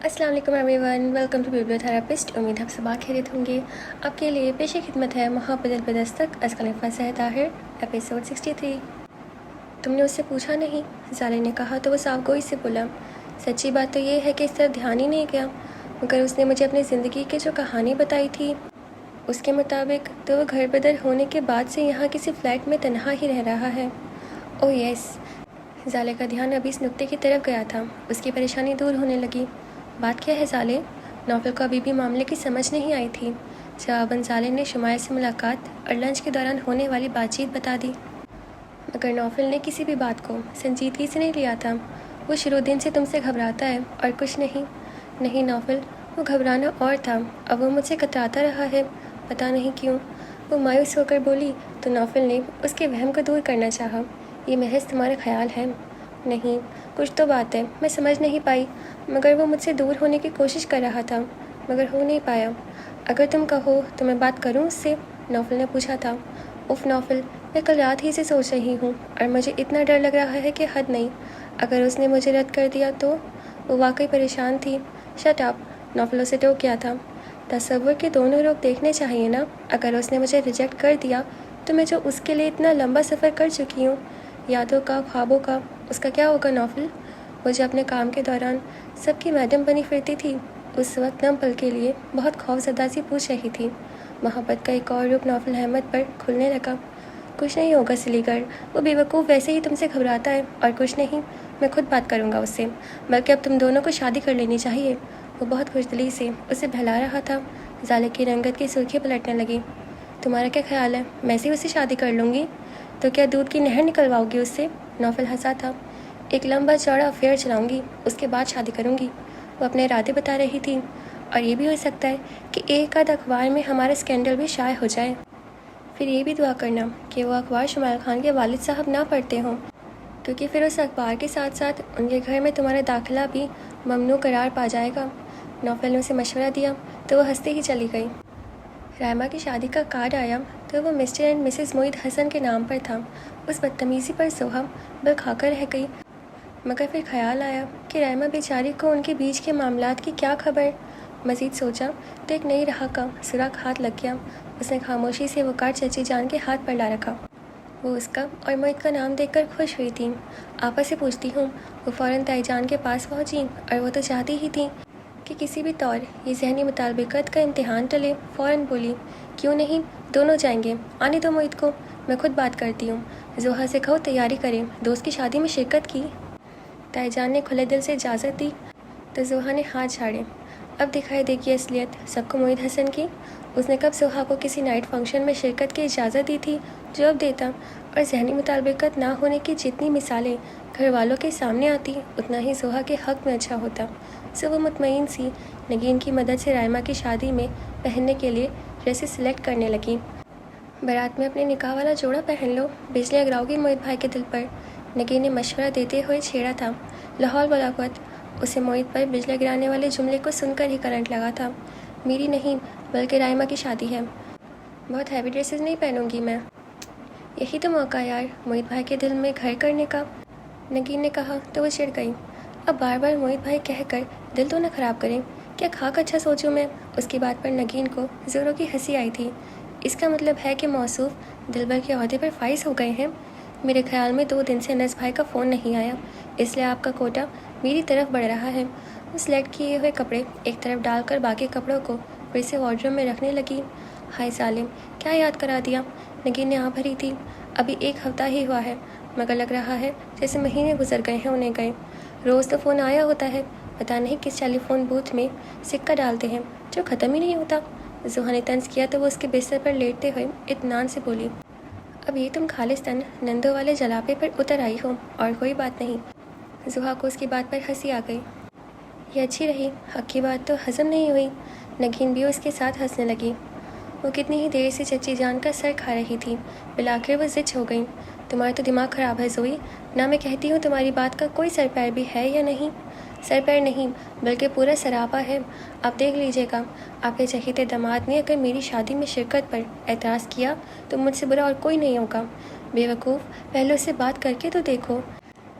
अस्सलाम वालेकुम everyone, welcome to बिब्लियोथेरेपिस्ट। उम्मीद है आप सब खैरियत होंगे। आपके लिए पेश खिदमत है मोहब्बत बदस्तक अज़ खलीफा से ताहिर, एपिसोड 63। तुमने उससे पूछा नहीं? ज़ाले ने कहा तो वो साफ़गोई से बोला। सच्ची बात तो ये है कि इस तरफ ध्यान ही नहीं गया, मगर उसने मुझे अपनी ज़िंदगी की जो कहानी बताई थी उसके मुताबिक तो वो घर बदल होने के बाद से यहाँ किसी फ़्लैट में तन्हा ही रह रहा है। ओह यस, ज़ाले का ध्यान अभी इस नुक्ते की तरफ गया था। उसकी परेशानी दूर होने लगी। बात क्या है ज़ाले? नौफल को अभी भी मामले की समझ नहीं आई थी। जवाबन ज़ाले ने शुमायर से मुलाकात और लंच के दौरान होने वाली बातचीत बता दी, मगर नौफल ने किसी भी बात को संजीदगी से नहीं लिया था। वो शुरू दिन से तुमसे घबराता है और कुछ नहीं। नहीं नौफल, वो घबराना और था, अब वो मुझसे कतराता रहा है, पता नहीं क्यों। वो मायूस होकर बोली तो नौफल ने उसके वहम को दूर करना चाहा। ये महज तुम्हारा ख्याल है। नहीं, कुछ तो बात है, मैं समझ नहीं पाई, मगर वो मुझसे दूर होने की कोशिश कर रहा था, मगर हो नहीं पाया। अगर तुम कहो तो मैं बात करूं उससे? नौफल ने पूछा था। उफ नौफल, मैं कल रात ही से सोच रही हूँ और मुझे इतना डर लग रहा है कि हद नहीं। अगर उसने मुझे रद्द कर दिया तो? वो वाकई परेशान थी। शट अप, नौफल उसे टोक गया था। तसव्वुर के दोनों रुख देखने चाहिए ना। अगर उसने मुझे रिजेक्ट कर दिया तो मैं जो उसके लिए इतना लंबा सफ़र कर चुकी हूँ, यादों का, ख्वाबों का, उसका क्या होगा नौफल? मुझे अपने काम के दौरान सबकी मैडम बनी फिरती थी। उस वक्त नम पल के लिए बहुत खौफजदा सी पूछ रही थी। मोहब्बत का एक और रूप नौफल अहमद पर खुलने लगा। कुछ नहीं होगा सिलीगर, वो बेवकूफ़ वैसे ही तुमसे घबराता है और कुछ नहीं। मैं खुद बात करूँगा उससे, बल्कि अब तुम दोनों को शादी कर लेनी चाहिए। वो बहुत खुशदिली से उसे बहला रहा था। ज़ाले की रंगत की सुर्खी पलटने लगी। तुम्हारा क्या ख्याल है, मैं से उससे शादी कर लूँगी तो क्या दूध की नहर निकलवाओगी उससे? नौफल हंसा था। एक लंबा चौड़ा अफेयर चलाऊंगी, उसके बाद शादी करूंगी। वो अपने इरादे बता रही थी। और ये भी हो सकता है कि एक आध अखबार में हमारा स्कैंडल भी शाये हो जाए। फिर ये भी दुआ करना कि वो अखबार शुमाइल खान के वालिद साहब ना पढ़ते हों, क्योंकि फिर उस अखबार के साथ साथ उनके घर में तुम्हारा दाखिला भी ममनू करार पा जाएगा। नौफल ने उसे मशवरा दिया तो वो हंसते ही चली गई। रायमा की शादी का कार्ड आया तो वो Mr and Mrs Moid Hasan के नाम पर था। उस बदतमीज़ी पर सोहा बल खाकर रह गई, मगर फिर ख्याल आया कि रायमा बेचारी को उनके बीच के मामलात की क्या खबर। मज़ीद सोचा तो एक नई राह का सुराख हाथ लग गया। उसने खामोशी से वो कार्ड चची जान के हाथ पर ला रखा। वो उसका और मोईद का नाम देखकर खुश हुई थी। आपा से पूछती हूँ। वो फ़ौरन ताईजान के पास पहुँची और वो तो चाहती ही थी कि किसी भी तौर ये जहनी मुतालबिकत का इम्तिहान टले। फ़ौरन बोली, क्यों नहीं, दोनों जाएंगे, आने दो मोईद को, मैं खुद बात करती हूँ। जोहा से कहो तैयारी करें, दोस्त की शादी में शिरकत की। ताईजान ने खुले दिल से इजाज़त दी तो जोहा ने हाथ झाड़े। अब दिखाई देगी असलियत सबको मोईद हसन की। उसने कब जोहा को किसी नाइट फंक्शन में शिरकत की इजाज़त दी थी जो अब देता, और जहनी मुतालबिकत ना होने की जितनी मिसालें घर वालों के सामने आती उतना ही जोहा के हक़ में अच्छा होता। सो वो मुतमईन सी नगीन की मदद से रायमा की शादी में पहनने के लिए ड्रेसेस सिलेक्ट करने लगी। बारात में अपने निकाह वाला जोड़ा पहन लो, बिजली अगराओगी मोईद भाई के दिल पर, नगीन ने मशवरा देते हुए छेड़ा था। लाहौल बलागत, उसे मोईद पर बिजली गिराने वाले जुमले को सुनकर ही करंट लगा था। मेरी नहीं बल्कि रायमा की शादी है, बहुत हैवी ड्रेसेस नहीं पहनूंगी मैं। यही तो मौका यार मोईद भाई के दिल में घर करने का, नगीन ने कहा तो वो चिढ़ गई। अब बार बार मोईद भाई कहकर दिल तो न ख़राब करें, क्या खाक अच्छा सोचूं मैं? उसकी बात पर नगीन को ज़ोरों की हंसी आई थी। इसका मतलब है कि मौसूफ दिलबर के अहदे पर फाइज हो गए हैं। मेरे ख्याल में 2 दिन से अनस भाई का फ़ोन नहीं आया, इसलिए आपका कोटा मेरी तरफ बढ़ रहा है। वो सिलेक्ट किए हुए कपड़े एक तरफ डालकर बाकी कपड़ों को फिर से वार्डरोब में रखने लगी। हाय सालिम, क्या याद करा दिया? नगीन ने आह भरी थी। अभी 1 हफ्ता ही हुआ है, मगर लग रहा है जैसे महीने गुजर गए हैं उन्हें गए। रोज़ तो फ़ोन आया होता है, पता नहीं किस टेलीफोन बूथ में सिक्का डालते हैं जो ख़त्म ही नहीं होता। जोहा ने तंज किया तो वो उसके बिस्तर पर लेटते हुए इत्मीनान से बोली, अब ये तुम खालिस्तान नंदो वाले जलापे पर उतर आई हो और कोई बात नहीं। जोहा को उसकी बात पर हंसी आ गई। ये अच्छी रही, हक की बात तो हज़म नहीं हुई। नगीन भी उसके साथ हंसने लगी। वो कितनी ही देर से चची जान का सर खा रही थी, बिलाखिर वो ज़िद हो गई। तुम्हारा तो दिमाग ख़राब है जोई, ना मैं कहती हूँ तुम्हारी बात का कोई सर पैर भी है या नहीं? सर पैर नहीं बल्कि पूरा सरापा है। आप देख लीजिएगा, आपके चहीते दामाद ने अगर मेरी शादी में शिरकत पर एतराज़ किया तो मुझसे बुरा और कोई नहीं होगा। बेवकूफ़, पहले उससे बात करके तो देखो।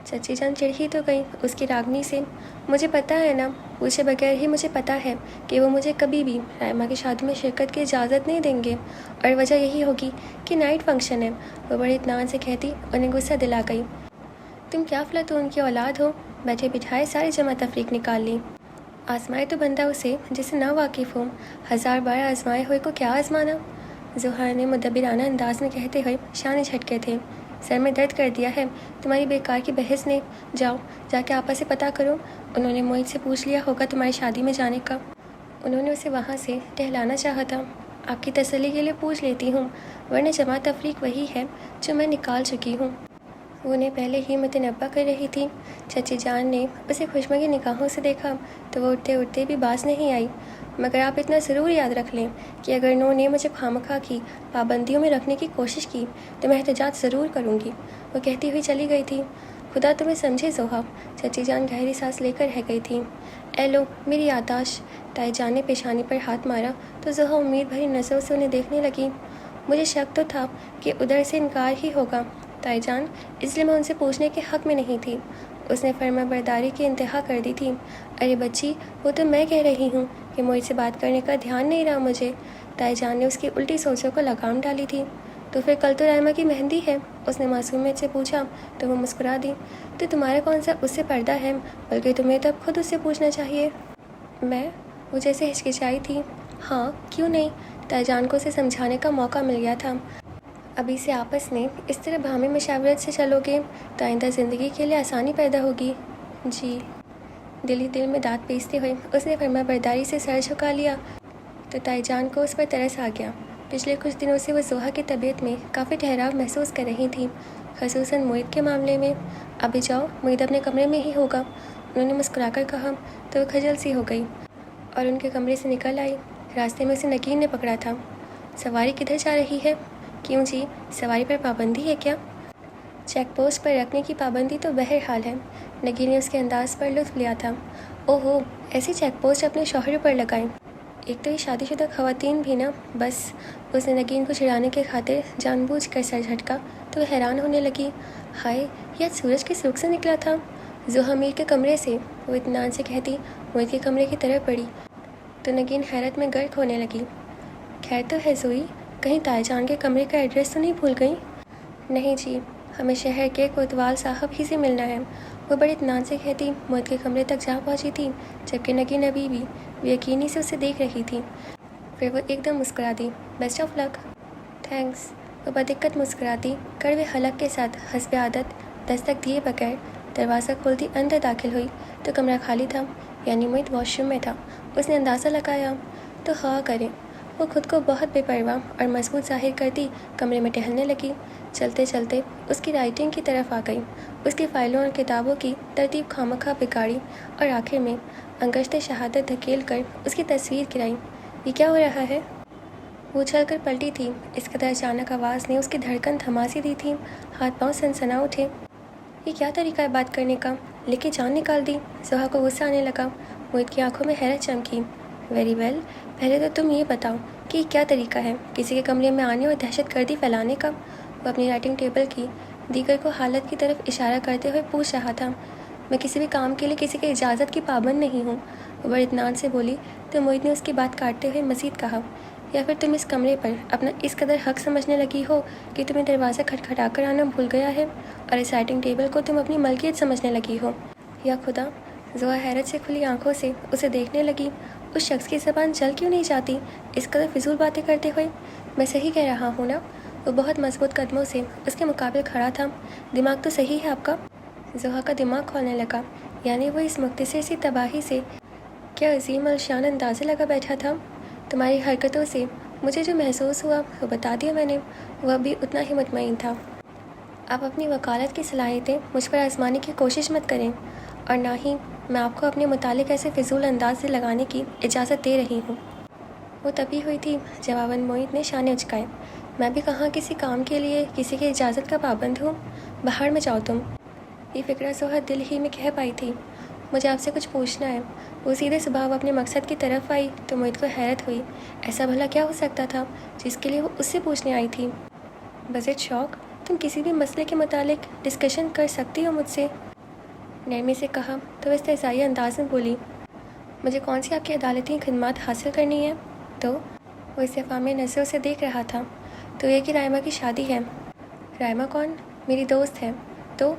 चची जान चिढ़ ही तो गई उसकी रागनी से। मुझे पता है ना, पूछे बगैर ही मुझे पता है कि वो मुझे कभी भी रायमा की शादी में शिरकत की इजाज़त नहीं देंगे, और वजह यही होगी कि नाइट फंक्शन है। वो बड़े इत्मीनान से कहती उन्हें गुस्सा दिला गई। तुम क्या फ्लतून की औलाद हो, बैठे बिठाए सारी जमा तफरीक निकाल ली। आजमाए तो बंदा उसे जिसे ना वाकिफ़ हो, 1000 बार आजमाए हुए को क्या आजमाना। ज़ोहरा ने मुदब्बिराना अंदाज में कहते हुए शाने झटके थे। सर में दर्द कर दिया है तुम्हारी बेकार की बहस ने, जाओ जाके आपस से पता करो। उन्होंने मोहित से पूछ लिया होगा तुम्हारी शादी में जाने का। उन्होंने उसे वहाँ से टहलाना चाहा था। आपकी तसल्ली के लिए पूछ लेती हूँ, वरना जमा तफरीक वही है जो मैं निकाल चुकी हूँ। वो उन्हें पहले ही मुतनब्बा कर रही थी। चची जान ने उसे खुशमगी निगाहों से देखा तो वो उठते उठते भी बाज नहीं आई। मगर आप इतना ज़रूर याद रख लें कि अगर उन्होंने मुझे खामखा की पाबंदियों में रखने की कोशिश की तो मैं एहतजाज ज़रूर करूँगी। वो कहती हुई चली गई थी। खुदा तुम्हें समझे ज़ोहा। चची जान गहरी सांस लेकर रह गई थी। ए लो मेरी यादाश्त। ताई जान ने पेशानी पर हाथ मारा तो ज़ोहा उम्मीद भरी नज़रों से उन्हें देखने लगी। मुझे शक तो था कि उधर से इनकार ही होगा ताई जान, इसलिए मैं उनसे पूछने के हक़ में नहीं थी। उसने फर्मा बरदारी की इंतहा कर दी थी। अरे बच्ची, वो तो मैं कह रही हूँ कि मुझे से बात करने का ध्यान नहीं रहा मुझे। ताई जान ने उसकी उल्टी सोचों को लगाम डाली थी। तो फिर कल तो रायमा की मेहंदी है, उसने मासूमियत से पूछा तो वो मुस्कुरा दी। तो तुम्हारा कौन सा उससे पर्दा है, बल्कि तुम्हें तो अब खुद उससे पूछना चाहिए। मैं? वो जैसे हिचकिचाई थी। हाँ क्यों नहीं, ताई जान को उसे समझाने का मौका मिल गया था। अभी से आपस में इस तरह भामी मशावरत से चलोगे तो आइंदा ज़िंदगी के लिए आसानी पैदा होगी। जी। दिल ही दिल में दांत पीसते हुए उसने फर्मा बरदारी से सर झुका लिया तो ताई जान को उस पर तरस आ गया। पिछले कुछ दिनों से वो ज़ोहा की तबीयत में काफ़ी ठहराव महसूस कर रही थी, ख़ुसूसन मोहित के मामले में। अभी जाओ, मोहित अपने कमरे में ही होगा, उन्होंने मुस्कुराकर कहा तो वो खजल सी हो गई और उनके कमरे से निकल आई। रास्ते में उसे नकीन ने पकड़ा था। सवारी किधर जा रही है? क्यों जी, सवारी पर पाबंदी है क्या? चेक पोस्ट पर रखने की पाबंदी तो बहरहाल है। नगीन ने उसके अंदाज पर लुत्फ लिया था। ओहो, ऐसी चेक पोस्ट अपने शौहर पर लगाएं। एक तो ये शादीशुदा खवातीन भी ना, बस। उसने नगीन को चिढ़ाने के खातिर जानबूझकर सर झटका तो वह हैरान होने लगी। हाय, यह सूरज के सुर्ख से निकला था। ज़ोहा मीर के कमरे से, वो इत्मीनान से कहती मोहित के कमरे की तरफ बढ़ी तो नगीन हैरत में गर्क होने लगी। खैर तो है ज़ोई, कहीं ताई जान के कमरे का एड्रेस तो नहीं भूल गई? नहीं जी, हमें शहर के कोतवाल साहब ही से मिलना है। वो बड़े इत्मीनान से कहती मोहित के कमरे तक जा पहुंची थी, जबकि नगीन अभी भी बेयकीनी से उसे देख रही थी। फिर वो एकदम मुस्कुरा दी। Best of luck. थैंक्स। वो बदिक्कत मुस्कुराती कड़वे हलक के साथ हस्ब आदत दस्तक दिए बगैर दरवाज़ा खोलती अंदर दाखिल हुई तो कमरा खाली था, यानी मोहित वॉशरूम में था। उसने अंदाज़ा लगाया तो हाँ करें। वो खुद को बहुत बेपरवाह और मजबूत जाहिर करती कमरे में टहलने लगी। चलते चलते उसकी राइटिंग की तरफ आ गई, उसकी फाइलों और किताबों की तरतीब खामखा बिगाड़ी और आखिर में अंगश्त शहादत धकेल कर उसकी तस्वीर गिराई। ये क्या हो रहा है? वो उछल कर पलटी थी। इस कदर अचानक आवाज़ ने उसकी धड़कन थमा सी दी थी, हाथ पाँव सनसना उठे। ये क्या तरीका है बात करने का? लेके जान निकाल दी। ज़ोहा को गुस्सा आने लगा। मोहित की आंखों में हैरत चमकी। वेरी वेल, पहले तो तुम ये बताओ कि क्या तरीका है किसी के कमरे में आने और दहशतगर्दी फैलाने का? वो अपनी राइटिंग टेबल की दीगर को हालत की तरफ इशारा करते हुए पूछ रहा था। मैं किसी भी काम के लिए किसी की इजाज़त की पाबंद नहीं हूँ, वो बड़े इत्मीनान से बोली तो मोहित ने उसकी बात काटते हुए मज़ीद कहा, या फिर तुम इस कमरे पर अपना इस कदर हक समझने लगी हो कि तुम्हें दरवाज़ा खटखटा कर आना भूल गया है और इस राइटिंग टेबल को तुम अपनी मलकियत समझने लगी हो? या खुदा। ज़ोहा हैरत से खुली आंखों से उसे देखने लगी। उस शख्स की ज़बान चल क्यों नहीं जाती इस कदर फिजूल बातें करते हुए? मैं सही कह रहा हूँ ना? वो बहुत मजबूत कदमों से उसके मुकाबले खड़ा था। दिमाग तो सही है आपका? ज़ोहा का दिमाग खोलने लगा, यानी वो इस मुख्तसर सी तबाही से क्या अजीम अलशान अंदाज़े लगा बैठा था। तुम्हारी हरकतों से मुझे जो महसूस हुआ वो बता दिया मैंने। वह भी उतना ही मुतमईन था। आप अपनी वकालत की सलाहियतें मुझ पर आजमाने की कोशिश मत करें, और ना ही मैं आपको अपने मुतालिक ऐसे फिजूल अंदाज से लगाने की इजाज़त दे रही हूँ। वो तभी हुई थी जवाबन मोहित ने शाने उचकाए। मैं भी कहाँ किसी काम के लिए किसी की इजाज़त का पाबंद हूँ? बाहर में जाओ तुम। ये फ़िक्रा ज़ोहा दिल ही में कह पाई थी। मुझे आपसे कुछ पूछना है। वो सीधे स्वभाव अपने मकसद की तरफ आई तो मोहित को हैरत हुई। ऐसा भला क्या हो सकता था जिसके लिए वो उससे पूछने आई थी? बस इट शौक, तुम किसी भी मसले के मुतालिक डिस्कशन कर सकती हो मुझसे। नरमी से कहा तो वह इस्तेज़ाई अंदाज में बोली, मुझे कौन सी आपकी अदालती खिदमत हासिल करनी है? तो वो इस्तेफ़ाम नज़रों से देख रहा था। तो ये कि राइमा की शादी है। राइमा कौन? मेरी दोस्त है। तो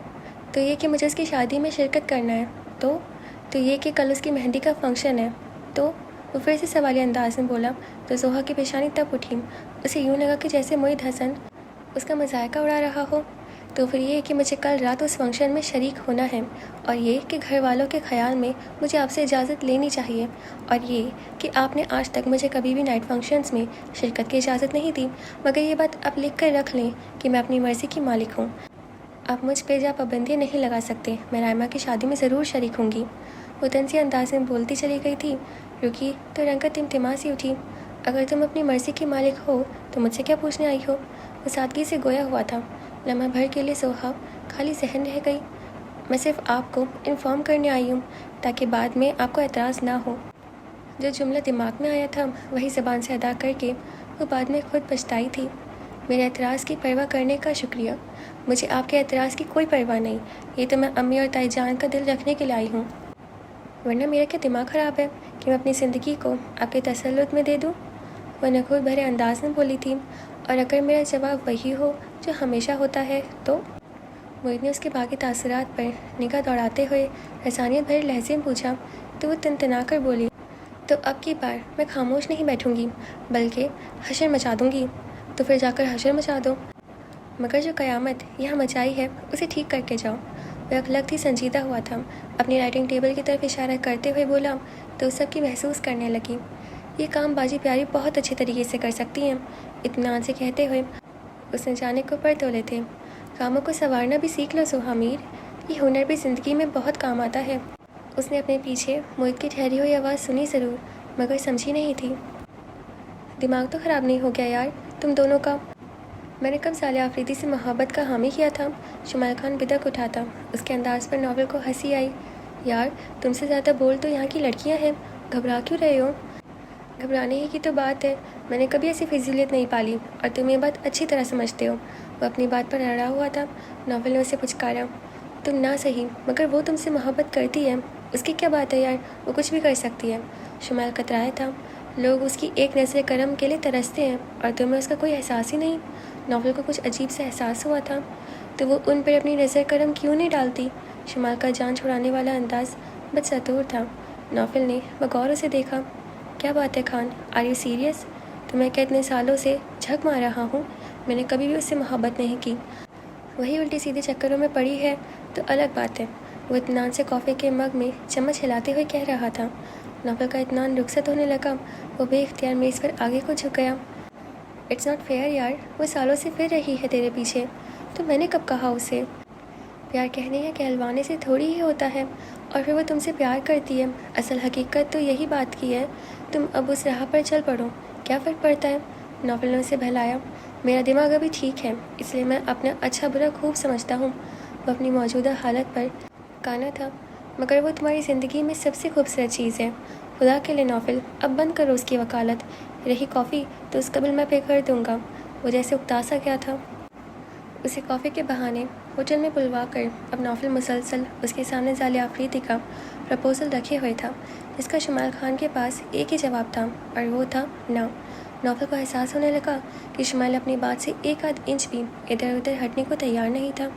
ये कि मुझे उसकी शादी में शिरकत करना है। तो ये कि कल उसकी मेहंदी का फंक्शन है। तो वो फिर से सवालिया अंदाज में बोला। तो जोहा की पेशानी तब उठी। उसे यूँ लगा कि जैसे मोहित हसन उसका मजायका उड़ा रहा हो। तो फिर ये कि मुझे कल रात उस फंक्शन में शरीक होना है, और ये कि घर वालों के ख्याल में मुझे आपसे इजाज़त लेनी चाहिए, और ये कि आपने आज तक मुझे कभी भी नाइट फंक्शंस में शिरकत की इजाज़त नहीं दी। मगर ये बात आप लिख कर रख लें कि मैं अपनी मर्ज़ी की मालिक हूँ। आप मुझ पे जा पाबंदियाँ नहीं लगा सकते। मैं राइमा की शादी में ज़रूर शरीक होंगी। वो तंज़ी अंदाज में बोलती चली गई थी। रुकी तो रंगत टिमटिमा सी उठी। अगर तुम अपनी मर्ज़ी की मालिक हो तो मुझसे क्या पूछने आई हो? वो सादगी से गोया हुआ था। लम्हा भर के लिए जोहा खाली जहन रह गई। मैं सिर्फ आपको इन्फॉर्म करने आई हूँ ताकि बाद में आपको एतराज़ ना हो। जो जुमला दिमाग में आया था वही ज़बान से अदा करके वो बाद में खुद पछताई थी। मेरे एतराज़ की परवाह करने का शुक्रिया। मुझे आपके एतराज़ की कोई परवाह नहीं। ये तो मैं अम्मी और ताई जान का दिल रखने के लिए आई हूँ। वरना मेरा क्या दिमाग ख़राब है कि मैं अपनी ज़िंदगी को आपके तसल्लुत में दे दूँ? वह नखुद भरे अंदाज में बोली थी। और अगर मेरा जवाब वही हो जो हमेशा होता है तो? मोहित ने उसके बाकी तासुरात पर निगाह दौड़ाते हुए हसानियत भरे लहजे में पूछा। तो वो तनतना कर बोली, तो अब की बार मैं खामोश नहीं बैठूंगी बल्कि हशर मचा दूंगी। तो फिर जाकर हशर मचा दो, मगर जो क़यामत यहाँ मचाई है उसे ठीक करके जाओ। वह अखलक ही संजीदा हुआ था। अपनी राइटिंग टेबल की तरफ इशारा करते हुए बोला। तो सबकी महसूस करने लगी। ये काम बाजी प्यारी बहुत अच्छे तरीके से कर सकती हैं। इत्मीनान से कहते हुए उसने जाने को पर तोले थे। कामों को संवारना भी सीख लो सोहा मीर, ये हुनर भी ज़िंदगी में बहुत काम आता है। उसने अपने पीछे मोहित की ठहरी हुई आवाज़ सुनी ज़रूर, मगर समझी नहीं थी। दिमाग तो ख़राब नहीं हो गया यार तुम दोनों का? मैंने कब सालिया आफरीदी से मोहब्बत का हामी किया था? शुमाइल खान बिदक उठा था। उसके अंदाज़ पर नॉवल को हंसी आई। यार तुमसे ज़्यादा बोल तो यहाँ की लड़कियाँ हैं, घबरा क्यों रहे हो? घबराने ही की तो बात है। मैंने कभी ऐसी फिजूलियत नहीं पाली और तुम ये बात अच्छी तरह समझते हो। वो अपनी बात पर अड़ा हुआ था। नॉवल ने उसे पुचकारा। तुम ना सही मगर वो तुमसे मोहब्बत करती है। उसकी क्या बात है यार, वो कुछ भी कर सकती है। शुमाइल कतराया था। लोग उसकी एक नज़र करम के लिए तरसते हैं और तुम्हें उसका कोई एहसास ही नहीं। नॉवल को कुछ अजीब सा एहसास हुआ था। तो वो उन पर अपनी नज़र करम क्यों नहीं डालती? शुमाइल का जान छुड़ाने वाला अंदाज बदसतूर था। नॉवल ने बगौर उसे देखा। क्या बात है खान, आर यू सीरियस? तुम्हें क्या इतने सालों से झक मार रहा हूँ? मैंने कभी भी उससे मोहब्बत नहीं की। वही उल्टी सीधे चक्करों में पड़ी है तो अलग बात है। वो इत्मीनान से कॉफ़ी के मग में चम्मच हिलाते हुए कह रहा था। नॉवल का इत्मीनान रुखसत होने लगा। वो बेख्तियार मेज़ पर आगे को झुक गया। इट्स नॉट फेयर यार, वो सालों से फिर रही है तेरे पीछे। तो मैंने कब कहा उसे? प्यार कहने या कहलवाने से थोड़ी ही होता है। और फिर वो तुमसे प्यार करती है। असल हकीकत तो यही बात की है। तुम अब उस राह पर चल पड़ो, क्या फ़र्क पड़ता है? नॉवल ने उसे बहलाया। मेरा दिमाग अभी ठीक है, इसलिए मैं अपना अच्छा बुरा खूब समझता हूँ। वो अपनी मौजूदा हालत पर काना था। मगर वो तुम्हारी ज़िंदगी में सबसे खूबसूरत चीज़ है। खुदा के लिए नॉवल, अब बंद करो उसकी वकालत। रही कॉफ़ी तो उसका बिल मैं पे कर दूँगा। वो जैसे उकता सा गया था। उसे कॉफ़ी के बहाने होटल में बुलवा कर अब नॉवल मुसलसल उसके सामने सालिया आफरीदी का प्रपोज़ल रखे हुए था, जिसका शुमाइल खान के पास एक ही जवाब था और वो था ना। नॉवल को एहसास होने लगा कि शुमाइल अपनी बात से एक आध इंच भी इधर उधर हटने को तैयार नहीं था।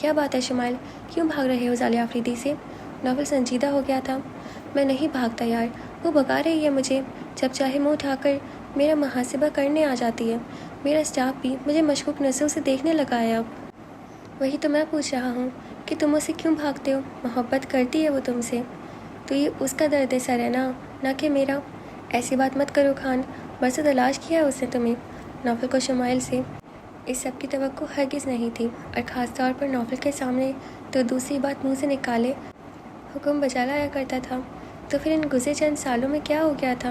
क्या बात है शुमाइल, क्यों भाग रहे हो सालिया आफरीदी से? नॉवल संजीदा हो गया था। मैं नहीं भागता यार, वो भगा रही है मुझे। जब चाहे मुँह उठाकर मेरा मुहासिबा करने आ जाती है। मेरा स्टाफ भी मुझे मशकूक नज़रों से देखने लगा है अब। वही तो मैं पूछ रहा हूँ कि तुम उसे क्यों भागते हो? मोहब्बत करती है वो तुमसे तो ये उसका दर्द सर है ना कि मेरा। ऐसी बात मत करो खान, बरसों तलाश किया है उसने तुम्हें। नॉवल को शुमाइल से इस सब की तवक्को हरगिज़ नहीं थी, और ख़ास तौर पर नॉवल के सामने तो दूसरी बात मुँह से निकाले हुक्म बजा लाया करता था। तो फिर इन गुज़रे चंद सालों में क्या हो गया था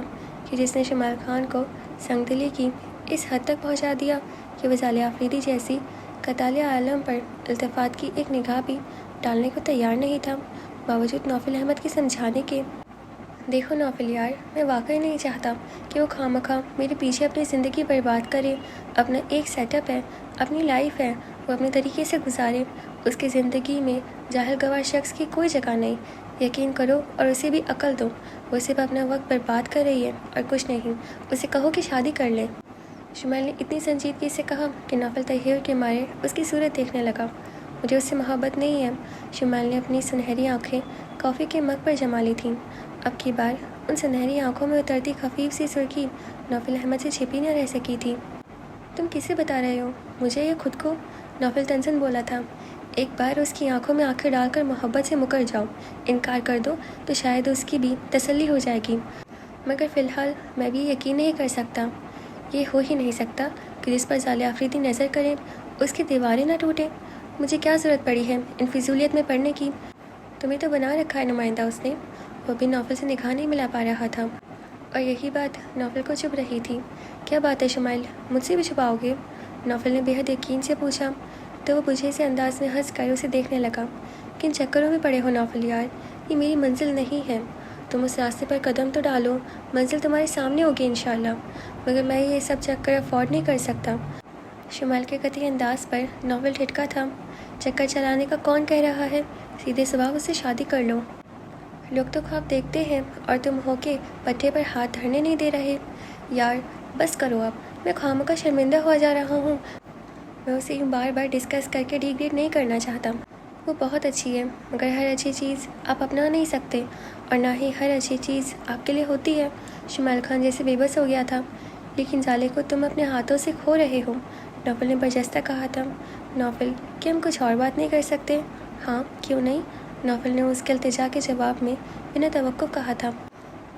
कि जिसने शुमाइल खान को संगदिली की इस हद तक पहुंचा दिया कि वह सालिया आफरीदी जैसी कताले आलम पर इल्तिफ़ात की एक निगाह भी डालने को तैयार नहीं था, बावजूद नौफल अहमद के समझाने के। देखो नौफल यार, मैं वाकई नहीं चाहता कि वो खामखा मेरे पीछे अपनी ज़िंदगी बर्बाद करे। अपना एक सेटअप है, अपनी लाइफ है, वो अपने तरीके से गुजारे। اس کی زندگی میں جاہل گوار شخص کی کوئی جگہ نہیں. یقین کرو اور اسے بھی عقل دو. وہ صرف اپنا وقت برباد کر رہی ہے اور کچھ نہیں. اسے کہو کہ شادی کر لے. شمائل نے اتنی سنجیدگی سے کہا کہ نوفل تحیر کے مارے اس کی صورت دیکھنے لگا. مجھے اس سے محبت نہیں ہے. شمائل نے اپنی سنہری آنکھیں کافی کے مگ پر جما لی تھیں. اب کی بار ان سنہری آنکھوں میں اترتی خفیف سی سرخی نوفل احمد سے چھپی نہ رہ سکی تھی. تم کسے بتا رہے ہو؟ مجھے یا خود کو؟ نوفل تنزن بولا تھا. ایک بار اس کی آنکھوں میں آنکھیں ڈال کر محبت سے مکر جاؤ. انکار کر دو تو شاید اس کی بھی تسلی ہو جائے گی. مگر فی الحال میں بھی یقین نہیں کر سکتا. یہ ہو ہی نہیں سکتا کہ جس پر ظالم آفریدی نظر کرے اس کی دیواریں نہ ٹوٹیں. مجھے کیا ضرورت پڑی ہے ان فضولیت میں پڑھنے کی؟ تمہیں تو بنا رکھا ہے نمائندہ اس نے. وہ بھی نوفل سے نگاہ نہیں ملا پا رہا تھا اور یہی بات نوفل کو چبھ رہی تھی. کیا بات ہے شمائل؟ مجھ سے بھی چھپاؤ گے؟ نوفل نے بے حد یقین سے پوچھا تو وہ بجھے سے انداز میں ہنس کر اسے دیکھنے لگا. کن چکروں میں پڑے ہو نوفل یار؟ یہ میری منزل نہیں ہے. تم اس راستے پر قدم تو ڈالو. منزل تمہارے سامنے ہوگی انشاءاللہ. مگر میں یہ سب چکر افورڈ نہیں کر سکتا. شمائل کے قطعی انداز پر نوفل ٹھٹکا تھا. چکر چلانے کا کون کہہ رہا ہے؟ سیدھے صبح اس سے شادی کر لو. لوگ تو خواب دیکھتے ہیں اور تم ہو کے پٹھے پر ہاتھ دھرنے نہیں دے رہے. یار بس کرو اب. میں خامخواہ شرمندہ ہوا جا رہا ہوں. میں اسے یوں بار بار ڈسکس کر کے ڈیگریڈ نہیں کرنا چاہتا. وہ بہت اچھی ہے مگر ہر اچھی چیز آپ اپنا نہیں سکتے اور نہ ہی ہر اچھی چیز آپ کے لیے ہوتی ہے. شمائل خان جیسے بے بس ہو گیا تھا. لیکن ظالے کو تم اپنے ہاتھوں سے کھو رہے ہو. نوفل نے برجستہ کہا تھا. نوفل کیا ہم کچھ اور بات نہیں کر سکتے؟ ہاں کیوں نہیں؟ نوفل نے اس کے التجا کے جواب میں بنا توقع کہا تھا.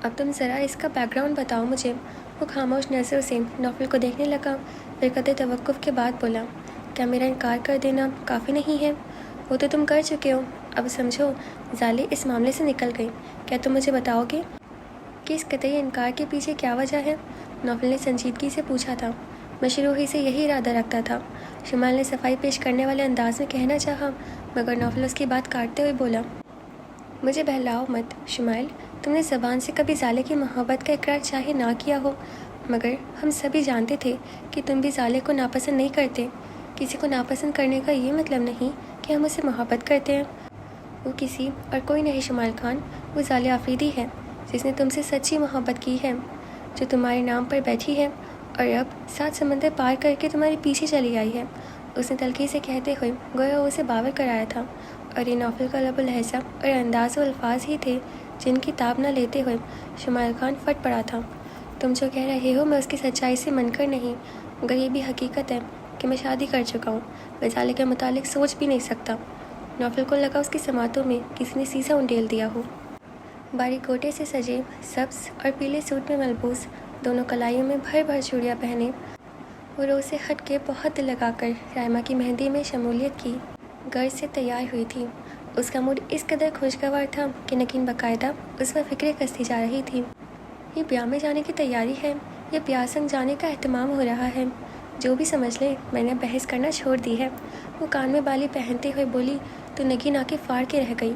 اب تم ذرا اس کا بیک گراؤنڈ بتاؤ مجھے. وہ خاموش نظروں سے نوفل کو دیکھنے لگا. پھر قطع توقف کے بعد بولا. کیا میرا انکار کر دینا کافی نہیں ہے؟ وہ تو تم کر چکے ہو. اب سمجھو ظالے اس معاملے سے نکل گئی. کیا تم مجھے بتاؤ گے کہ اس قطعی انکار کے پیچھے کیا وجہ ہے؟ نوفل نے سنجیدگی سے پوچھا تھا. میں شروع ہی سے یہی ارادہ رکھتا تھا. شمائل نے صفائی پیش کرنے والے انداز میں کہنا چاہا مگر نوفل اس کی بات کاٹتے ہوئے بولا. مجھے بہلاؤ مت شمائل. تم نے زبان سے کبھی ظالے کی محبت کا اقرار چاہے نہ کیا ہو مگر ہم سبھی جانتے تھے کہ تم بھی ظالے کو ناپسند نہیں کرتے. کسی کو ناپسند کرنے کا یہ مطلب نہیں کہ ہم اسے محبت کرتے ہیں. وہ کسی اور کوئی نہیں شمائل خان. وہ ظالے آفریدی ہے جس نے تم سے سچی محبت کی ہے, جو تمہارے نام پر بیٹھی ہے اور اب 7 سمندر پار کر کے تمہارے پیچھے چلی آئی ہے. اس نے تلخی سے کہتے ہوئے گویا اسے باور کرایا تھا اور یہ نوفل کا لب و لہجہ اور انداز و الفاظ ہی تھے جن کی تاب نہ لیتے ہوئے شمائل خان پھٹ پڑا تھا. تم جو کہہ رہے ہو میں اس کی سچائی سے منکر نہیں مگر یہ بھی حقیقت ہے کہ میں شادی کر چکا ہوں. میں ظالے کے متعلق سوچ بھی نہیں سکتا. نوفل کو لگا اس کی سماعتوں میں کسی نے سیسا انڈیل دیا ہو. باریک گوٹے سے سجے سبز اور پیلے سوٹ میں ملبوس, دونوں کلائیوں میں بھر بھر چوڑیاں پہنے, وہ روز سے ہٹ کے بہت دل لگا کر رائمہ کی مہندی میں شمولیت کی غرض سے تیار ہوئی تھی. اس کا موڈ اس قدر خوشگوار تھا کہ نگین باقاعدہ اس پر فکریں کستی جا رہی تھی. یہ بیاہ میں جانے کی تیاری ہے یا بیاہ سنگ جانے کا اہتمام ہو رہا ہے؟ جو بھی سمجھ لے میں نے بحث کرنا چھوڑ دی ہے. وہ کان میں بالی پہنتے ہوئے بولی تو نگین آ کے فاڑ کے رہ گئی.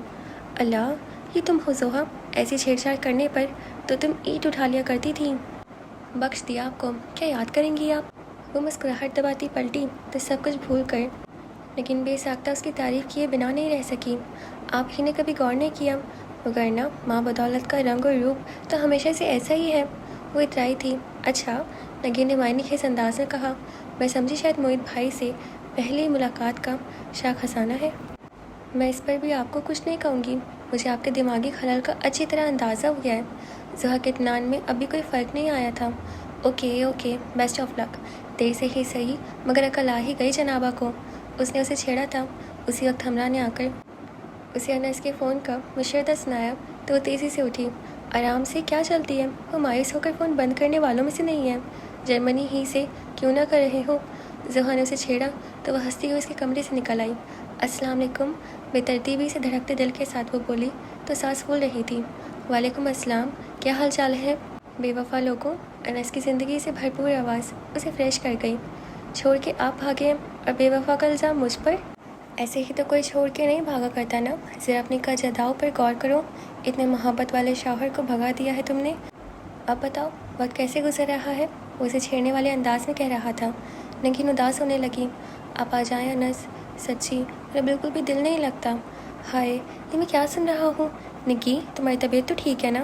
اللہ یہ تم ہو زوہا؟ ایسی چھیڑ چھاڑ کرنے پر تو تم اینٹ اٹھا لیا کرتی تھی. بخش دیا آپ کو, کیا یاد کریں گی آپ؟ وہ مسکراہٹ دباتی پلٹی تو سب کچھ بھول کر لیکن بے ساختہ اس کی تعریف کیے بنا نہیں رہ سکی. آپ ہی نے کبھی غور نہیں کیا وگرنہ ماں بدولت کا رنگ اور روپ تو ہمیشہ سے ایسا ہی ہے. وہ اترائی تھی. اچھا, نگین نے معنی خیز انداز میں کہا. میں سمجھی شاید موہت بھائی سے پہلی ملاقات کا شاخ خزانہ ہے. میں اس پر بھی آپ کو کچھ نہیں کہوں گی. مجھے آپ کے دماغی خلل کا اچھی طرح اندازہ ہو گیا ہے. زہا کے اطمینان میں ابھی کوئی فرق نہیں آیا تھا. اوکے بیسٹ آف لک. دیر سے ہی صحیح مگر عقل آ ہی گئی جنابہ کو. اس نے اسے چھیڑا تھا. اسی وقت ہمراہ نے آ کر اسے انس کے فون کا مشردہ سنایا تو وہ تیزی سے اٹھی. آرام سے, کیا چلتی ہے؟ وہ مایوس ہو کر فون بند کرنے والوں میں سے نہیں ہے. جرمنی ہی سے کیوں نہ کر رہے ہو. زہا نے اسے چھیڑا تو وہ ہنستی ہوئی اس کے کمرے سے نکل آئی. السلام علیکم. بے ترتیبی سے دھڑکتے دل کے ساتھ وہ بولی تو سانس پھول رہی تھی. وعلیکم السلام. کیا حال چال ہے بے وفا لوگوں؟ انس کی زندگی سے بھرپور آواز اسے فریش کر گئی. چھوڑ کے آپ بھاگے اور بے وفا کا الزام مجھ پر؟ ایسے ہی تو کوئی چھوڑ کے نہیں بھاگا کرتا نا. ذرا اپنی کا جداؤ پر غور کرو. اتنے محبت والے شوہر کو بھگا دیا ہے تم نے. اب بتاؤ وقت کیسے گزر رہا ہے؟ وہ اسے چھیڑنے والے انداز میں کہہ رہا تھا. نگین اداس ہونے لگی. آپ آ جائیں انس. سچی मेरा बिल्कुल भी दिल नहीं लगता। हाय, ये मैं क्या सुन रहा हूँ? निकी, तुम्हारी तबीयत तो ठीक है ना?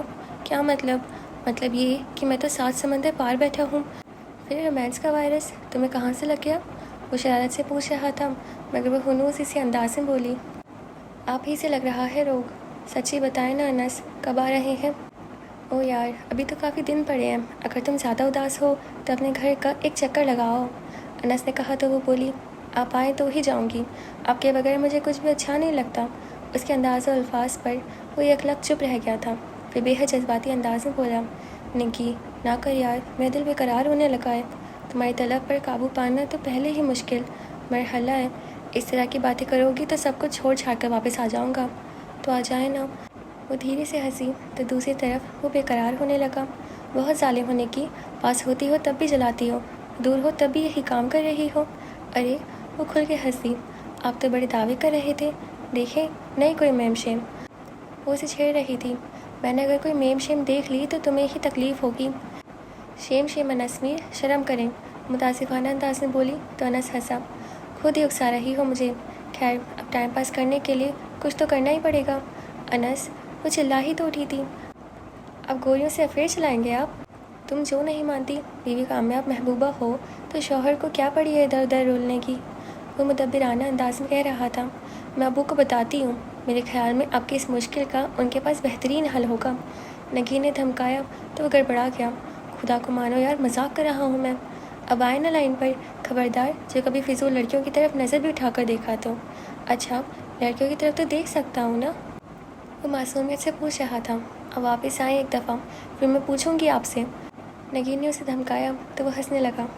क्या मतलब? मतलब ये कि मैं तो 7 समंदर पार बैठा हूँ, फिर रोमांस का वायरस तुम्हें कहाँ से लग गया? वो शरारत से पूछ रहा था, मगर वो हुनूस इसी अंदाज में बोली, आप ही से लग रहा है रोग। सच्ची बताएं ना अनस, कब आ रहे हैं? ओ यार, अभी तो काफ़ी दिन पड़े हैं। अगर तुम ज़्यादा उदास हो तो अपने घर का एक चक्कर लगाओ। अनस ने कहा तो वो बोली, आप आए तो ही जाऊंगी, आपके बगैर मुझे कुछ भी अच्छा नहीं लगता। उसके अंदाज़ और अल्फाज पर वो यकलक चुप रह गया था, फिर बेहद जज्बाती अंदाज में बोला, निकी ना कर यार, मेरा दिल बेकरार होने लगा है। तुम्हारी तलब पर काबू पाना तो पहले ही मुश्किल मरहला है। इस तरह की बातें करोगी तो सब कुछ छोड़ छाड़ कर वापस आ जाऊँगा। तो आ जाए ना। वो धीरे से हंसी तो दूसरी तरफ वो बेकरार होने लगा। बहुत जालिम होने की, पास होती हो तब भी जलाती हो, दूर हो तब भी यही काम कर रही हो। अरे, वो खुल के हंसी, आप तो बड़े दावे कर रहे थे। देखें, नहीं कोई मेम शेम। वो उसे छेड़ रही थी। मैंने अगर कोई मेम शेम देख ली तो तुम्हें ही तकलीफ़ होगी। शेम शेम अनस मीर, शर्म करें, मुतासिफाना अंदाज में बोली तो अनस हंसा। खुद ही उकसा रही हो मुझे। खैर, अब टाइम पास करने के लिए कुछ तो करना ही पड़ेगा। अनस, वो चिल्ला ही तो उठी थी, अब गोरियों से अफेयर चलाएंगे आप? तुम जो नहीं मानती बीवी कामयाब महबूबा हो तो शौहर को क्या पड़ी है इधर उधर रुलने की? वो मुदब्बिराना अंदाज में कह रहा था। मैं अबू को बताती हूँ, मेरे ख्याल में आपकी इस मुश्किल का उनके पास बेहतरीन हल होगा। नगीन ने धमकाया तो वो गड़बड़ा गया। खुदा को मानो यार, मजाक कर रहा हूँ मैं। अब आए ना लाइन पर, खबरदार जो कभी फिजूल लड़कियों की तरफ नज़र भी उठाकर देखा तो। अच्छा, लड़कियों की तरफ तो देख सकता हूँ ना? वो मासूमियत से पूछ रहा था। अब वापस आए एक दफ़ा, फिर मैं पूछूंगी आपसे। नगीन ने उसे धमकाया तो वो हंसने लगा।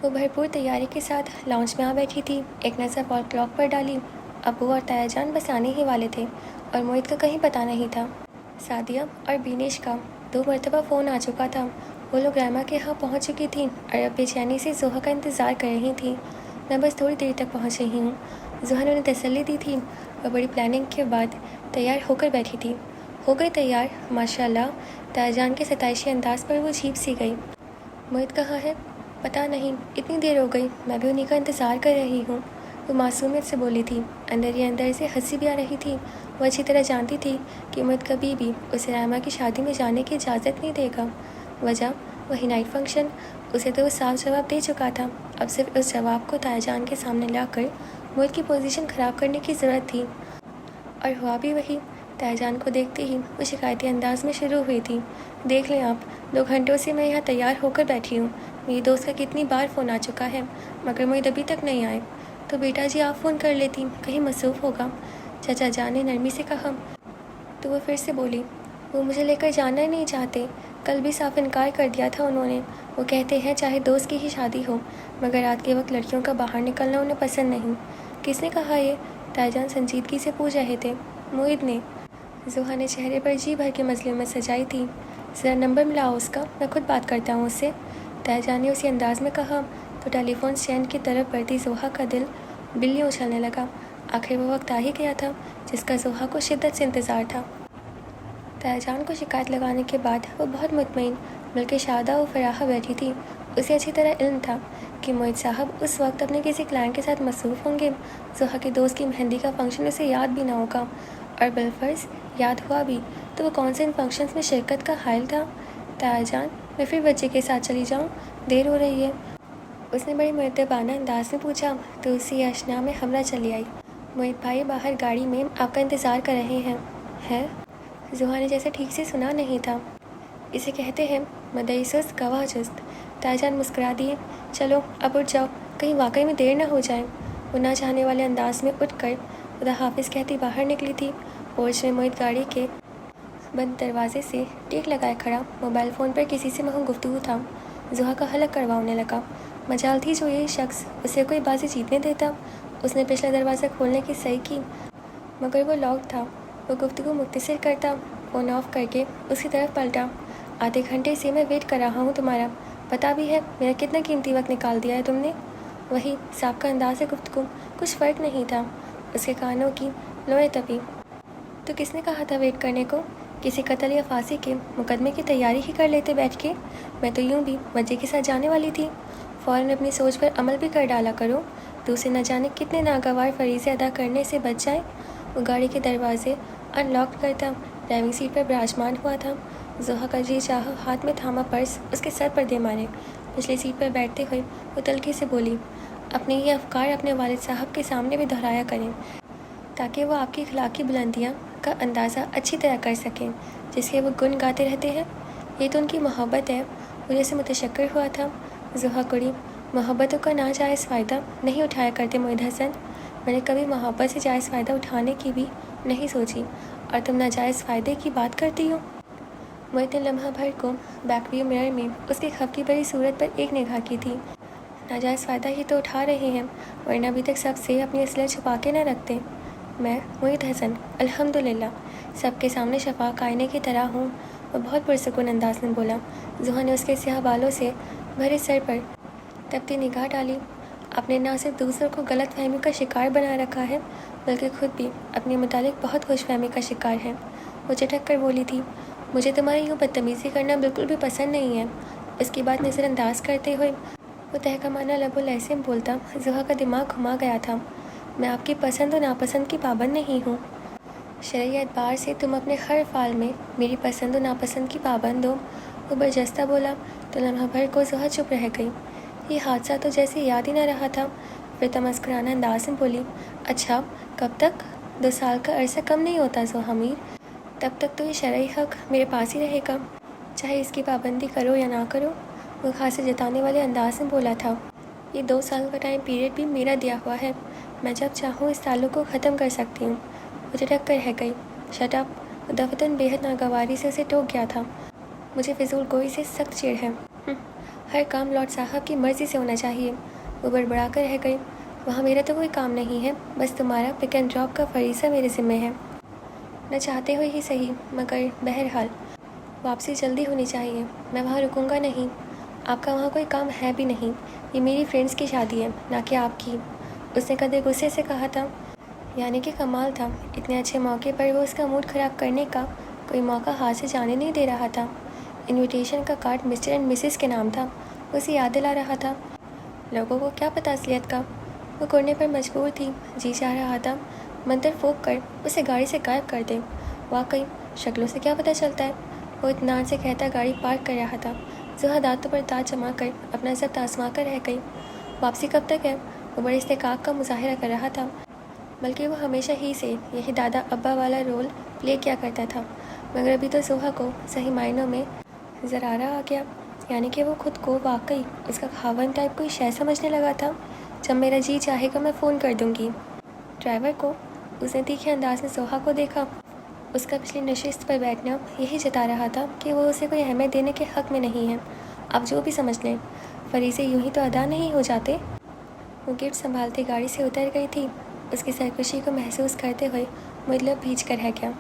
वो भरपूर तैयारी के साथ लाउंज में आ बैठी थी। एक नज़र वॉल क्लॉक पर डाली। अबू और तायाजान बस आने ही वाले थे और मोहित का कहीं पता नहीं था। सादिया और बीनेश का 2 मरतबा फ़ोन आ चुका था। वो लोग रामा के यहाँ पहुँच चुकी थी और अब बेचैनी से जोहा का इंतज़ार कर रही थी। मैं बस थोड़ी देर तक पहुँच रही हूँ, जोहा ने उन्हें तसल्ली दी थी। और बड़ी प्लानिंग के बाद तैयार होकर बैठी थी। हो गई तैयार, माशाल्लाह। तायाजान के सताइशी अंदाज पर वो झीप सी गई। मोहित कहाँ है? पता नहीं, इतनी देर हो गई, मैं भी उन्हीं का इंतज़ार कर रही हूँ। वो मासूमियत से बोली थी। अंदर ही अंदर से हंसी भी आ रही थी। वो अच्छी तरह जानती थी कि मोहित कभी भी उसे रामा की शादी में जाने की इजाज़त नहीं देगा। वजह वही नाइट फंक्शन। उसे तो वो साफ जवाब दे चुका था। अब सिर्फ उस जवाब को तायाजान के सामने लाकर मोहित की पोजीशन ख़राब करने की ज़रूरत थी। और हुआ भी वही। तायाजान को देखते ही वो शिकायती अंदाज में शुरू हुई थी। देख लें आप, 2 घंटों से मैं यहाँ तैयार होकर बैठी हूँ। मेरी दोस्त का कितनी बार फ़ोन आ चुका है, मगर मोहित अभी तक नहीं आए। तो बेटा जी आप फ़ोन कर लेती, कहीं मसरूफ़ होगा, चाचा जान ने नरमी से कहा। तो वो फिर से बोली, वो मुझे लेकर जाना ही नहीं चाहते। कल भी साफ इनकार कर दिया था उन्होंने। वो कहते हैं चाहे दोस्त की ही शादी हो, मगर रात के वक्त लड़कियों का बाहर निकलना उन्हें पसंद नहीं। किसने कहा ये? तायाजान संजीदगी से पूछ रहे थे। मोहित ने। जोहा ने चेहरे पर जी भर के मजलिमत सजाई थी। ज़रा नंबर मिलाओ उसका, मैं खुद बात करता हूँ उससे, तायाजान ने उसी अंदाज में कहा। तो टेलीफोन स्टैंड की तरफ बढ़ती जोहा का दिल बिल्लियों उछलने लगा। आखिर वो वक्त आ ही गया था जिसका जोहा को शिद्दत से इंतज़ार था। तायाजान को शिकायत लगाने के बाद वो बहुत मुतमईन बल्कि शादा और फराहा बैठी थी। उसे अच्छी तरह इल्म था कि मोहित साहब उस वक्त अपने किसी क्लाइंट के साथ मसरूफ़ होंगे। जोहा के दोस्त की मेहंदी का फंक्शन उसे याद भी ना होगा, और बिलफर्ज याद हुआ भी तो वो कौन से इन फंक्शंस में शिरकत का हायल था। तायाजान, मैं फिर बच्चे के साथ चली जाऊँ, देर हो रही है, उसने बड़ी मुअद्दबाना अंदाज में पूछा। तो उसी अशना में हमरा चली आई। मोहित भाई बाहर गाड़ी में आपका इंतज़ार कर रहे हैं। हैं? जोहा ने जैसे ठीक से सुना नहीं था। इसे कहते हैं मदई सुस्त गवाह चुस्त। तायाजान मुस्कुरा दिए। चलो अब उठ जाओ, कहीं वाकई में देर न हो जाए। वो ना चाहने वाले अंदाज में उठकर खुदा हाफिज़ कहती बाहर निकली थी। पोर्च में मोहित गाड़ी के बंद दरवाजे से टेक लगाए खड़ा मोबाइल फ़ोन पर किसी से महू गुफ्तगू था। जोहा का हलक करवाने लगा। मजाल थी जो ये शख्स उसे कोई बाजी जीतने देता। उसने पिछला दरवाज़ा खोलने की सही की, मगर वो लॉक था। वो गुफ्तगू मुख्तसर करता, फ़ोन ऑफ करके उसकी तरफ पलटा। आधे घंटे से मैं वेट कर रहा हूँ तुम्हारा, पता भी है मेरा कितना कीमती वक्त निकाल दिया है तुमने। वही साहब का अंदाज़ है गुफ्तगू, कुछ फ़र्क नहीं था। उसके कानों की लोए तपी। तो किसने कहा था वेट करने को? किसी कत्ल या फांसी के मुकदमे की तैयारी ही कर लेते बैठ के। मैं तो यूँ भी मजे के साथ जाने वाली थी। फ़ौरन अपनी सोच पर अमल भी कर डाला करो। दूसरे न जाने कितने नागवार फरीज़े अदा करने से बच जाए। वो गाड़ी के दरवाजे अनलॉक करता ड्राइविंग सीट पर विराजमान हुआ था। ज़ोहा का जी चाह हाथ में थामा पर्स उसके सर पर दे मारे। पिछली सीट पर बैठते हुए वो तल्खी से बोली, अपने ये अफकार अपने वालिद साहब के सामने भी दोहराया करें ताकि वो आपकी अखलाकी बुलंदियाँ का अंदाज़ा अच्छी तरह कर सकें जिसके वो गुण गाते रहते हैं। ये तो उनकी मोहब्बत है। वो जैसे मुतशक्कर हुआ था। ज़ोहा कुड़ी, मोहब्बतों का नाजायज़ फ़ायदा नहीं उठाया करते मोहित हसन। मैंने कभी मोहब्बत से जायज़ फ़ायदा उठाने की भी नहीं सोची और तुम नाजायज़ फ़ायदे की बात करती हो। मोहित ने लम्हा भर को बैकव्यू मिरर में उसकी खफकी भरी सूरत पर एक निगाह की थी। नाजायज़ फ़ायदा ही तो उठा रहे हैं, वरना अभी तक सबसे अपनी असलियत छुपा के न रखते। मैं मोहित हसन अल्हम्दुलिल्लाह सबके सामने शफाक आईने की तरह हूँ। वह बहुत पुरसुकून अंदाज में बोला। ज़ोहा ने उसके स्याह बालों से भरे सर पर तपती निगाह डाली। आपने ना सिर्फ दूसरों को गलत फहमी का शिकार बना रखा है बल्कि खुद भी अपने मुतालिक बहुत खुशफहमी का शिकार है। वो चटक कर बोली थी, मुझे तुम्हारी यूँ बदतमीज़ी करना बिल्कुल भी पसंद नहीं है। उसकी बात नज़रअंदाज करते हुए वो तहकमाना लबो लहसे में बोलता। ज़ोहा का दिमाग घुमा गया था। मैं आपकी पसंद और नापसंद की पाबंद नहीं हूँ। शरई एतबार से तुम अपने हर फाल में मेरी पसंद और नापसंद की पाबंद हो। वो बरजस्ता बोला तो लम्हा भर को ज़ोहा चुप रह गई। ये हादसा तो जैसे याद ही न रहा था। फिर तमस्कराना अंदाज में बोली, अच्छा कब तक? 2 साल का अरसा कम नहीं होता ज़ोहा मीर। तब तक तो ये शरई हक मेरे पास ही रहेगा, चाहे इसकी पाबंदी करो या ना करो। वो खासे जताने वाले अंदाज में बोला था। ये 2 साल का टाइम पीरियड भी मेरा दिया हुआ है। मैं जब चाहूँ इस ताल्लुक़ को ख़त्म कर सकती हूँ। वो झटक कर रह गई। Shut up. दफतन बेहद नागवारी से उसे टोक गया था। मुझे फिजूल गोई से सख्त चिढ़ है। हर काम लॉर्ड साहब की मर्ज़ी से होना चाहिए। वो बड़बड़ा कर रह गई। वहाँ मेरा तो कोई काम नहीं है, बस तुम्हारा पिक एंड ड्रॉप का फरीसा मेरे ज़िम्मे है। न चाहते हुए ही सही, मगर बहरहाल वापसी जल्दी होनी चाहिए। मैं वहाँ रुकूंगा नहीं। आपका वहाँ कोई काम है भी नहीं। ये मेरी फ्रेंड्स की शादी है, ना कि आपकी। उसने कदर गुस्से से कहा था। यानी कि कमाल था, इतने अच्छे मौके पर वो उसका मूड ख़राब करने का कोई मौका हाथ से जाने नहीं दे रहा था। इनविटेशन का कार्ड मिस्टर एंड मिसेस के नाम था। उसे याद दिला रहा था। लोगों को क्या पता असलियत का। वो करने पर मजबूर थी। जी चाह रहा था मंतर फोक कर उसे गाड़ी से गायब कर दे। वाकई शक्लों से क्या पता चलता है। वो इत्मीनान से कहता गाड़ी पार्क कर रहा था। ज़ोहा दांतों पर दांत जमा कर अपना ज़ब्त आजमा कर रह गई। वापसी कब तक है? वो बड़े इस्तेकाक का मुजाहिरा कर रहा था। बल्कि वो हमेशा ही से यही दादा अब्बा वाला रोल प्ले किया करता था। मगर अभी तो ज़ोहा को सही मायनों में ज़रारा आ गया। यानी कि वो खुद को वाकई उसका खावन टाइप कोई शय समझने लगा था। जब मेरा जी चाहेगा मैं फ़ोन कर दूँगी ड्राइवर को। उसने तीखे अंदाज में ज़ोहा को देखा। उसका पिछली नशिस्त पर बैठना यही जता रहा था कि वो उसे कोई अहमियत देने के हक़ में नहीं है। आप जो भी समझ लें, फरीज़े यूं ही तो अदा नहीं हो जाते। वो गिफ्ट संभालते गाड़ी से उतर गई थी। उसकी सरकशी को महसूस करते हुए मतलब भीज कर रह गया।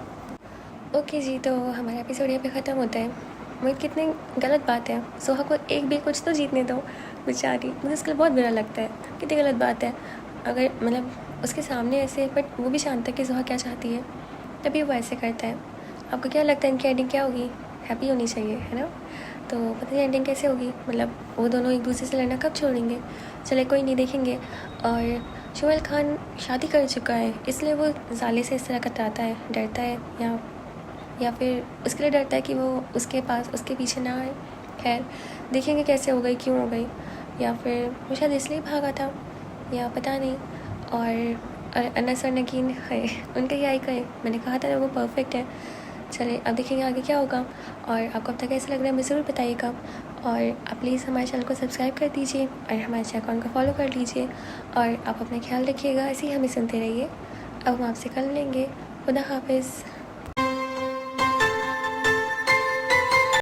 ओके जी, तो हमारा एपिसोड यहाँ पे ख़त्म होता है। मुझे कितनी गलत बात है। ज़ोहा को एक भी कुछ तो जीतने दो बेचारी। मुझे उसके लिए बहुत बुरा लगता है। कितनी गलत बात है। अगर मतलब उसके सामने ऐसे, बट वो भी जानता है कि ज़ोहा क्या चाहती है, तभी वो ऐसे करता है। आपको क्या लगता है इनकी एंडिंग क्या होगी? हैप्पी होनी चाहिए, है ना? तो पता नहीं एंडिंग कैसे होगी। मतलब वो दोनों एक दूसरे से लड़ना कब छोड़ेंगे? चले कोई नहीं, देखेंगे। और शोएल खान शादी कर चुका है, इसलिए वो ज़ाले से इस तरह कतराता है, डरता है, या फिर उसके लिए डरता है कि वो उसके पास उसके पीछे ना आए। खैर देखेंगे कैसे हो गई, क्यों हो गई, या फिर वो शायद इसलिए भागा था, या पता नहीं। और अनस और नगीन है, उनका क्या ही कहे। मैंने कहा था वो परफेक्ट है। चले अब देखेंगे आगे क्या होगा। और आपको अब तक कैसा लग रहा है मुझे ज़रूर बताइएगा। और आप प्लीज़ हमारे चैनल को सब्सक्राइब कर दीजिए और हमारे अकाउंट को फॉलो कर लीजिए। और आप अपना ख्याल रखिएगा, ऐसे ही हमें सुनते रहिए। अब हम आपसे कल मिलेंगे। खुदा हाफिज़।